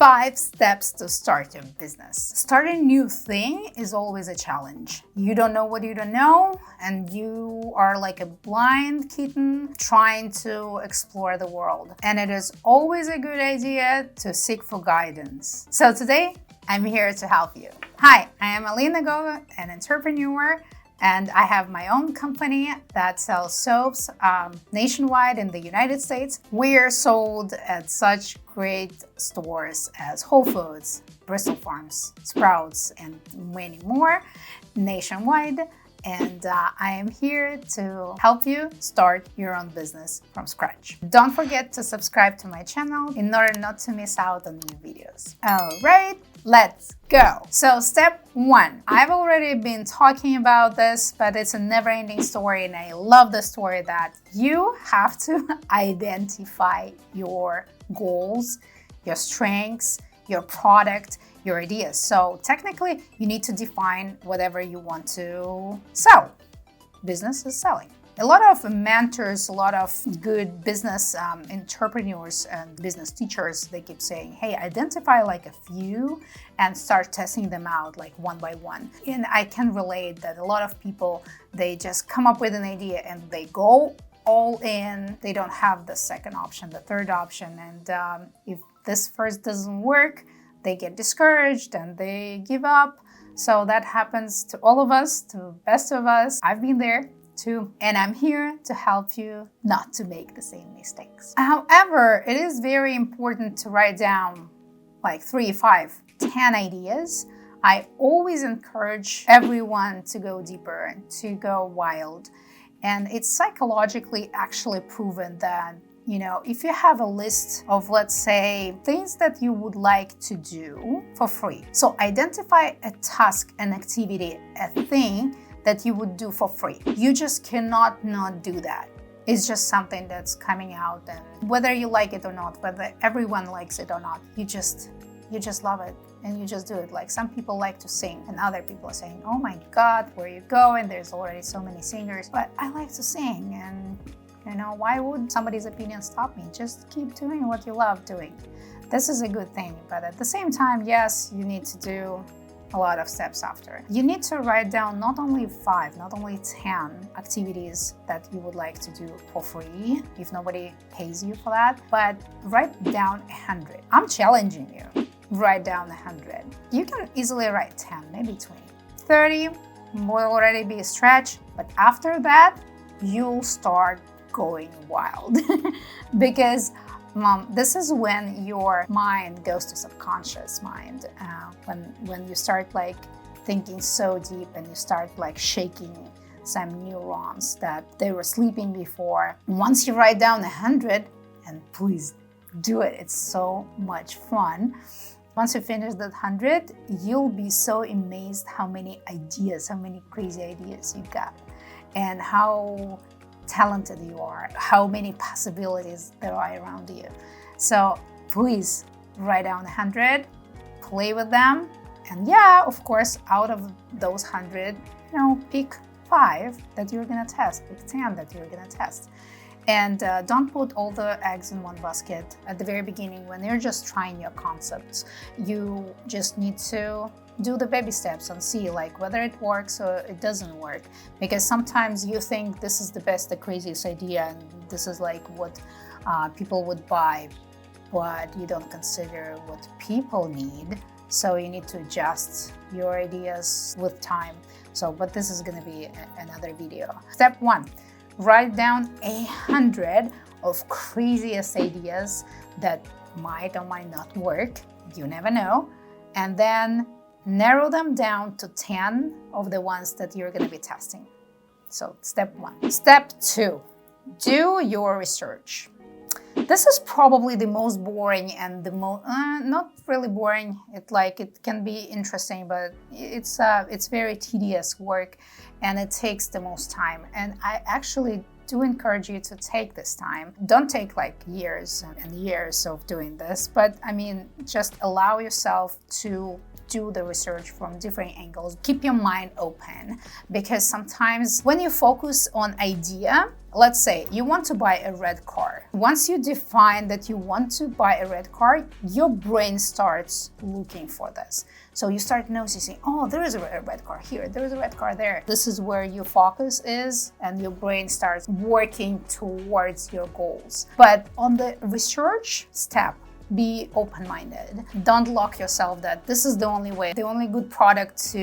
5 steps to start your business. Starting a new thing is always a challenge. You don't know what you don't know, and you are like a blind kitten trying to explore the world. And it is always a good idea to seek for guidance. So today, I'm here to help you. Hi, I am Alina Gova, an entrepreneur, and I have my own company that sells soaps nationwide in the United States. We are sold at such great stores as Whole Foods, Bristol Farms, Sprouts, and many more nationwide. And I am here to help you start your own business from scratch. Don't forget to subscribe to my channel in order not to miss out on new videos. All right, let's go. So step 1, I've already been talking about this, but it's a never-ending story, and I love the story that you have to identify your goals, your strengths, your product, your ideas. So technically, you need to define whatever you want to sell. Business is selling. A lot of mentors, a lot of good business entrepreneurs and business teachers, they keep saying, hey, identify like a few and start testing them out like one by one. And I can relate that a lot of people, they just come up with an idea and they go all in. They don't have the second option, the third option. And if this first doesn't work, they get discouraged and they give up. So that happens to all of us, to the best of us. I've been there too, and I'm here to help you not to make the same mistakes. However, it is very important to write down like 3, 5, 10 ideas. I always encourage everyone to go deeper and to go wild. And it's psychologically actually proven that if you have a list of, let's say, things that you would like to do for free. So identify a task, an activity, a thing that you would do for free. You just cannot not do that. It's just something that's coming out, and whether you like it or not, whether everyone likes it or not, you just love it and you just do it. Like some people like to sing and other people are saying, oh my God, where you going? There's already so many singers. But I like to sing, and why would somebody's opinion stop me? Just keep doing what you love doing. This is a good thing, but at the same time, yes, you need to do a lot of steps after. You need to write down not only 5, not only 10 activities that you would like to do for free, if nobody pays you for that, but write down 100. I'm challenging you. Write down 100. You can easily write 10, maybe 20. 30 will already be a stretch, but after that, you'll start going wild because this is when your mind goes to subconscious mind, when you start like thinking so deep and you start like shaking some neurons that they were sleeping before. Once you write down 100, and please do it, it's so much fun. Once you finish that 100, you'll be so amazed how many ideas, how many crazy ideas you got, and how talented you are, how many possibilities there are around you. So please write down 100, play with them, and yeah, of course, out of those 100, pick 5 that you're gonna test, pick 10 that you're gonna test. And don't put all the eggs in one basket at the very beginning when you're just trying your concepts. You just need to do the baby steps and see like whether it works or it doesn't work. Because sometimes you think this is the best, the craziest idea, and this is like what people would buy, but you don't consider what people need. So you need to adjust your ideas with time. But this is gonna be another video. Step 1, write down 100 of craziest ideas that might or might not work. You never know. And then narrow them down to 10 of the ones that you're going to be testing. So step 1. Step 2, do your research. This is probably the most boring and the most, not really boring. It can be interesting, but it's very tedious work and it takes the most time. And I actually do encourage you to take this time. Don't take like years and years of doing this, but just allow yourself to do the research from different angles. Keep your mind open, because sometimes when you focus on idea, let's say you want to buy a red car. Once you define that you want to buy a red car, your brain starts looking for this. So you start noticing, oh, there is a red car here, there is a red car there. This is where your focus is, and your brain starts working towards your goals. But on the research step, be open-minded. Don't lock yourself that this is the only way. The only good product to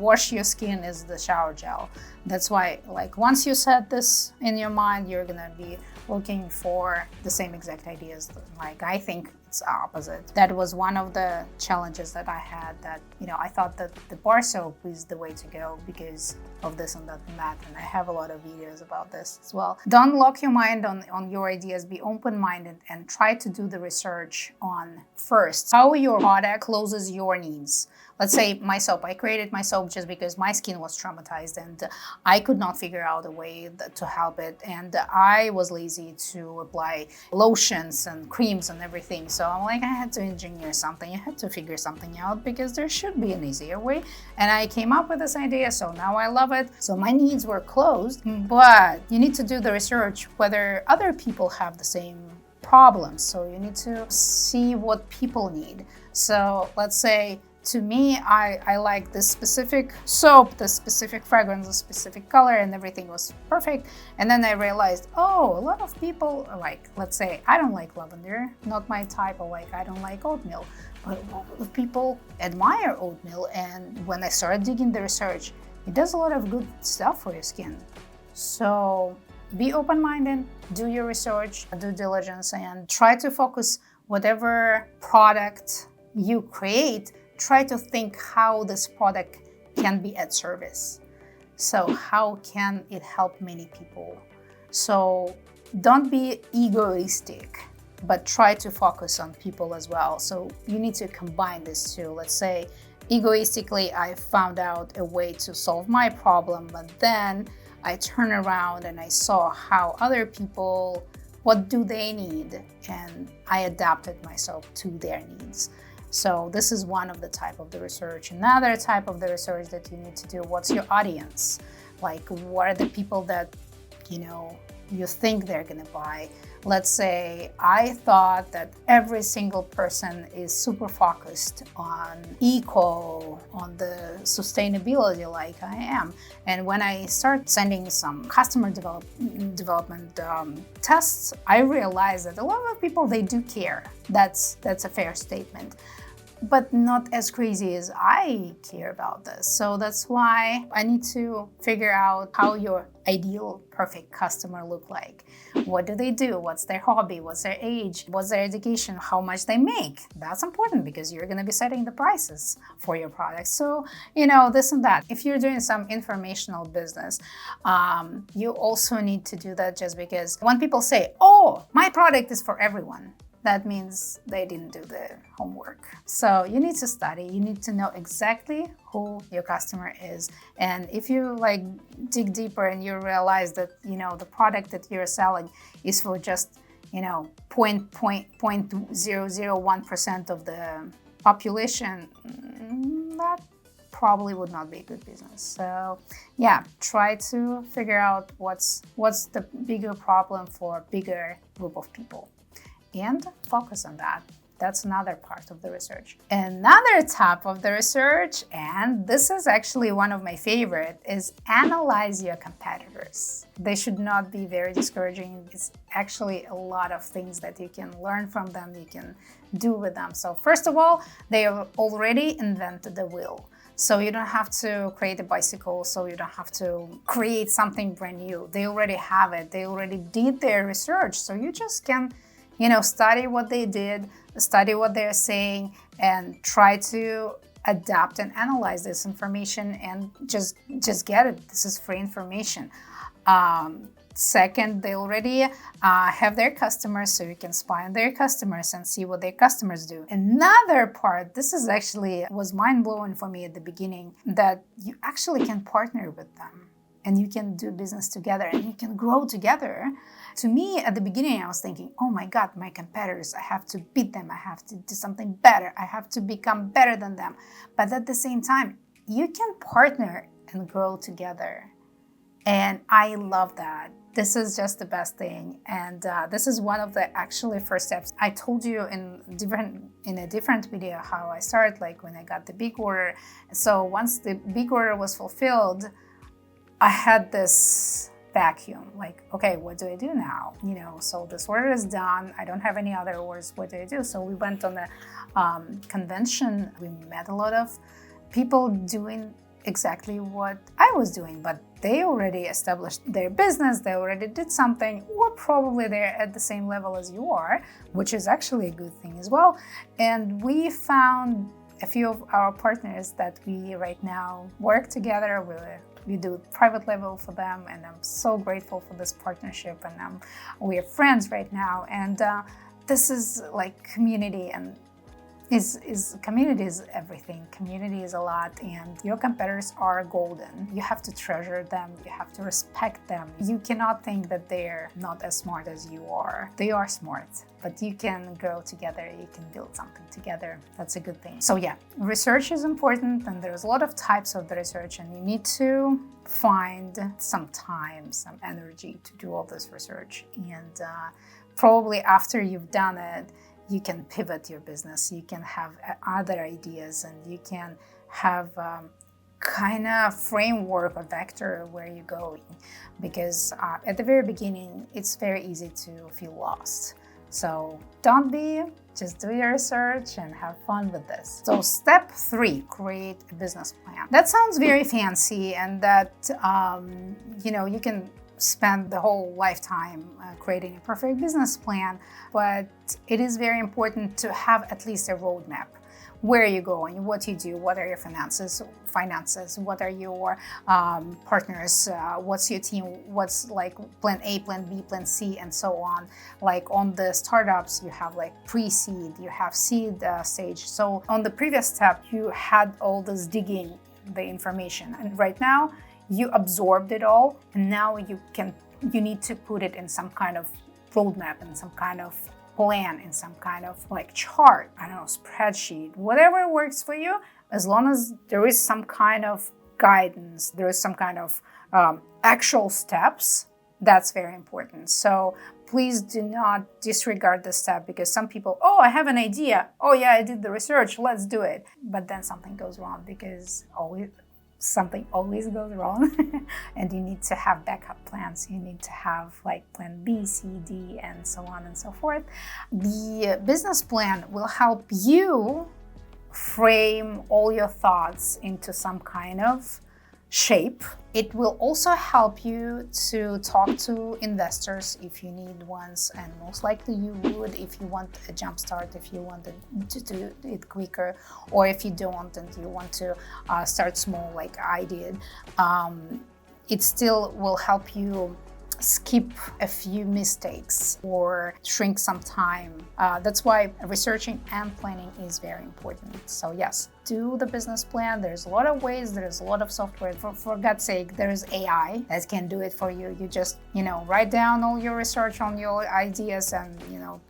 wash your skin is the shower gel. That's why, like, once you set this in your mind, you're gonna be looking for the same exact ideas. Like, I think it's opposite. That was one of the challenges that I had, that, you know, I thought that the bar soap is the way to go because of this and that and that. And I have a lot of videos about this as well. Don't lock your mind on your ideas. Be open-minded and try to do the research on first how your product closes your needs. Let's say my soap, I created my soap just because my skin was traumatized and I could not figure out a way to help it. And I was lazy to apply lotions and creams and everything. So I'm like, I had to engineer something. I had to figure something out because there should be an easier way. And I came up with this idea. So now I love it. So my needs were closed, but you need to do the research whether other people have the same problems. So you need to see what people need. So let's say, to me, I like this specific soap, this specific fragrance, this specific color, and everything was perfect. And then I realized, oh, a lot of people, like, let's say, I don't like lavender, not my type, or like, I don't like oatmeal. But a lot of people admire oatmeal. And when I started digging the research, it does a lot of good stuff for your skin. So be open-minded, do your research, due diligence, and try to focus whatever product you create. Try to think how this product can be at service. So how can it help many people? So don't be egoistic, but try to focus on people as well. So you need to combine this two. Let's say egoistically, I found out a way to solve my problem, but then I turn around and I saw how other people, what do they need? And I adapted myself to their needs. So this is one of the type of the research. Another type of the research that you need to do, what's your audience? Like, what are the people that, you know, you think they're gonna buy? Let's say I thought that every single person is super focused on eco, on the sustainability like I am. And when I start sending some customer development tests, I realized that a lot of people, they do care. That's a fair statement, but not as crazy as I care about this. So that's why I need to figure out how your ideal perfect customer look like. What do they do? What's their hobby? What's their age? What's their education? How much they make? That's important because you're going to be setting the prices for your products. So, you know, this and that. If you're doing some informational business, you also need to do that, just because when people say, oh, my product is for everyone, that means they didn't do the homework. So you need to study, you need to know exactly who your customer is. And if you like dig deeper and you realize that, you know, the product that you're selling is for just, you know, 0.001% of the population, that probably would not be a good business. So yeah, try to figure out what's the bigger problem for a bigger group of people, and focus on that. That's another part of the research. Another type of the research, and this is actually one of my favorite, is analyze your competitors. They should not be very discouraging. It's actually a lot of things that you can learn from them, you can do with them. So first of all, they have already invented the wheel. So you don't have to create a bicycle, so you don't have to create something brand new. They already have it. They already did their research. So you just can, you know, study what they did, study what they're saying, and try to adapt and analyze this information and just get it. This is free information. Second, they already have their customers, so you can spy on their customers and see what their customers do. Another part, this is actually was mind-blowing for me at the beginning, that you actually can partner with them and you can do business together and you can grow together. To me, at the beginning, I was thinking, oh my God, my competitors, I have to beat them. I have to do something better. I have to become better than them. But at the same time, you can partner and grow together. And I love that. This is just the best thing. And this is one of the actually first steps. I told you in a different video how I started, like when I got the big order. So once the big order was fulfilled, I had this vacuum, like, okay, what do I do now? So this order is done. I don't have any other orders. What do I do? So we went on a convention. We met a lot of people doing exactly what I was doing, but they already established their business, they already did something, or probably they're at the same level as you are, which is actually a good thing as well. And we found a few of our partners that we right now work together. We do private level for them, and I'm so grateful for this partnership. And we're friends right now. And this is like community, and community is everything. Community is a lot, and your competitors are golden. You have to treasure them. You have to respect them. You cannot think that they're not as smart as you are. They are smart, but you can grow together. You can build something together. That's a good thing. So yeah, research is important, and there's a lot of types of the research, and you need to find some time, some energy to do all this research. And probably after you've done it, you can pivot your business, you can have other ideas, and you can have kind of framework or vector where you're going. Because at the very beginning, it's very easy to feel lost. So don't be, just do your research and have fun with this. So step 3, create a business plan. That sounds very fancy, and that, you can spend the whole lifetime creating a perfect business plan, but it is very important to have at least a roadmap. Where are you going? What you do? What are your finances? What are your partners? What's your team? What's like plan A, plan B, plan C, and so on. Like on the startups, you have like pre-seed, you have seed stage. So on the previous step, you had all this digging the information, and right now, you absorbed it all, and now you need to put it in some kind of roadmap, in some kind of plan, in some kind of like chart, I don't know, spreadsheet, whatever works for you, as long as there is some kind of guidance, there is some kind of actual steps, that's very important. So please do not disregard the step, because some people, oh, I have an idea. Oh yeah, I did the research, let's do it. But then something goes wrong, because something always goes wrong. And you need to have backup plans. You need to have like plan B, C, D, and so on and so forth. The business plan will help you frame all your thoughts into some kind of shape. It will also help you to talk to investors if you need ones, and most likely you would if you want a jump start, if you want to do it quicker, or if you don't and you want to start small like I did. It still will help you skip a few mistakes or shrink some time. That's why researching and planning is very important. So yes, do the business plan. There's a lot of ways, there's a lot of software. For God's sake, there's AI that can do it for you. You just, write down all your research on your ideas, and,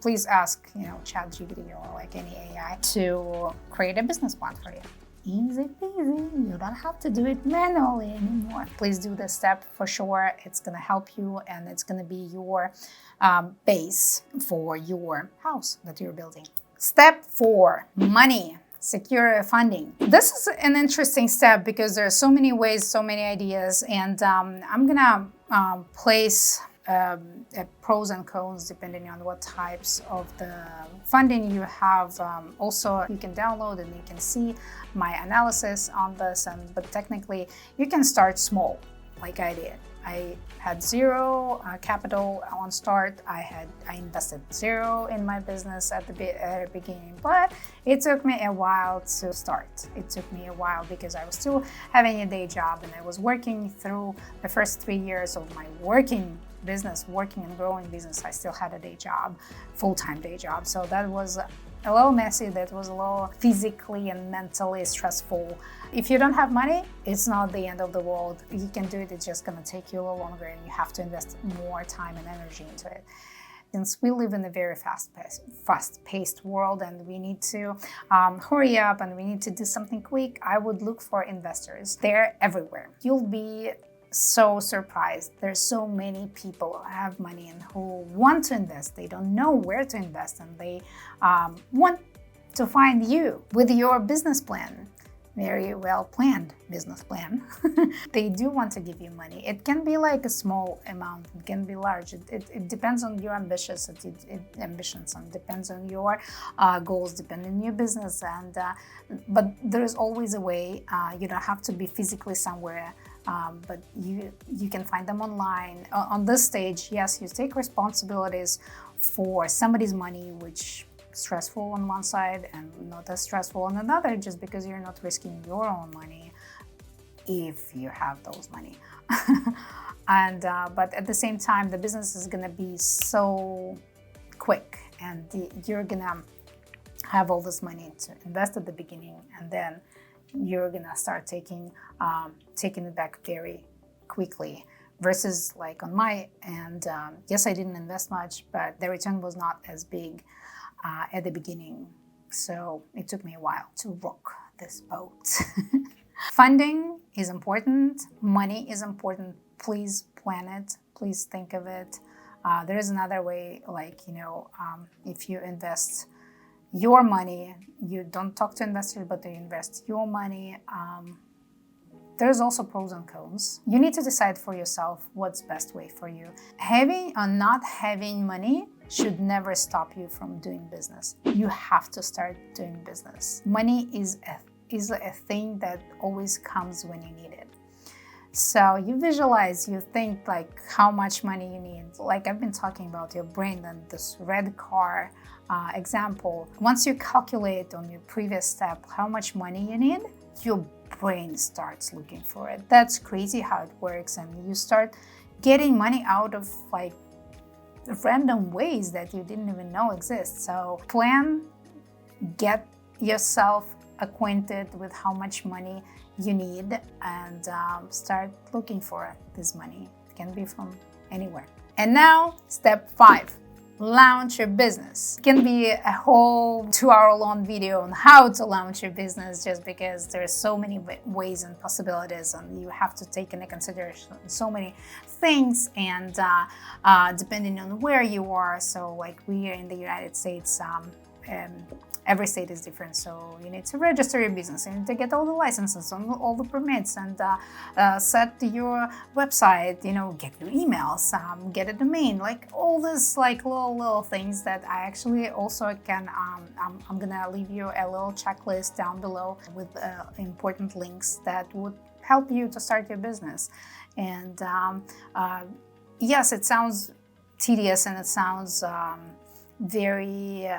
please ask, ChatGPT or like any AI to create a business plan for you. Easy peasy, you don't have to do it manually anymore. Please do this step for sure. It's gonna help you, and it's gonna be your base for your house that you're building. Step 4, money. Secure funding. This is an interesting step because there are so many ways, so many ideas, and I'm gonna place pros and cons depending on what types of the funding you have. Also, you can download and you can see my analysis on this, but technically you can start small like I did. I had zero capital on start. I invested zero in my business at the beginning, but it took me a while to start. It took me a while because I was still having a day job, and I was working through the first 3 years of my working and growing business. I still had a day job, full-time day job. So that was a little messy, that was a little physically and mentally stressful. If you don't have money, it's not the end of the world. You can do it, it's just gonna take you a little longer and you have to invest more time and energy into it. Since we live in a very fast-paced world and we need to hurry up and we need to do something quick, I would look for investors. They're everywhere. You'll be so surprised. There's so many people who have money and who want to invest. They don't know where to invest and they want to find you with your business plan. Very well planned business plan. They do want to give you money. It can be like a small amount, it can be large. It depends on your ambitions and depends on your goals, depending on your business. And but there's always a way. You don't have to be physically somewhere, but you can find them online. On this stage, yes, you take responsibilities for somebody's money, which stressful on one side and not as stressful on another, just because you're not risking your own money if you have those money. And but at the same time, the business is gonna be so quick and you're gonna have all this money to invest at the beginning, and then you're gonna start taking it back very quickly. Versus like on my end, yes, I didn't invest much, but the return was not as big at the beginning. So it took me a while to rock this boat. Funding is important. Money is important. Please plan it. Please think of it. There is another way, like, if you invest your money, you don't talk to investors, but they invest your money. There's also pros and cons. You need to decide for yourself what's best way for you. Having or not having money should never stop you from doing business. You have to start doing business. Money is a thing that always comes when you need it. So you visualize, you think like how much money you need. Like I've been talking about your brain and this red car example. Once you calculate on your previous step how much money you need, your brain starts looking for it. That's crazy how it works, and you start getting money out of like random ways that you didn't even know exist. So plan, get yourself acquainted with how much money you need, and start looking for this money. It can be from anywhere. And now, step 5. Launch your business. It can be a whole 2-hour-long video on how to launch your business, just because there's so many ways and possibilities, and you have to take into consideration so many things, and depending on where you are. So like we are in the United States, every state is different, so you need to register your business, you need to get all the licenses, all the permits, and set your website, get your emails, get a domain, like all this like little things that I actually also can, I'm gonna leave you a little checklist down below with important links that would help you to start your business. And yes, it sounds tedious and it sounds very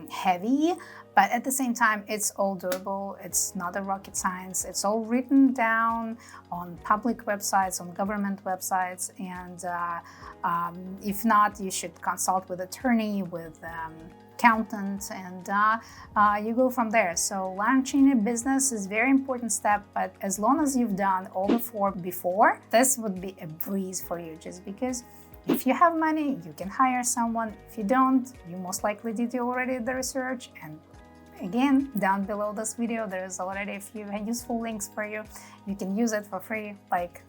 heavy, but at the same time, it's all doable. It's not a rocket science. It's all written down on public websites, on government websites, and if not, you should consult with attorney, with accountant, and you go from there. So launching a business is a very important step, but as long as you've done all the 4 before, this would be a breeze for you, just because if you have money, you can hire someone. If you don't, you most likely did already the research. And again, down below this video, there's already a few useful links for you. You can use it for free, like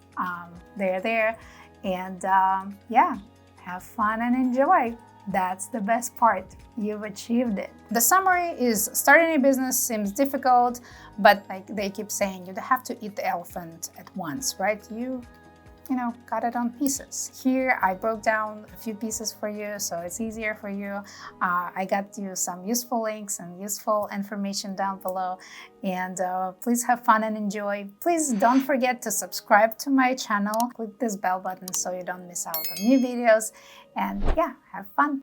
they're there. And yeah, have fun and enjoy. That's the best part. You've achieved it. The summary is, starting a business seems difficult, but like they keep saying, you have to eat the elephant at once, right? You cut it on pieces. Here, I broke down a few pieces for you, so it's easier for you. I got you some useful links and useful information down below. And please have fun and enjoy. Please don't forget to subscribe to my channel. Click this bell button so you don't miss out on new videos. And yeah, have fun.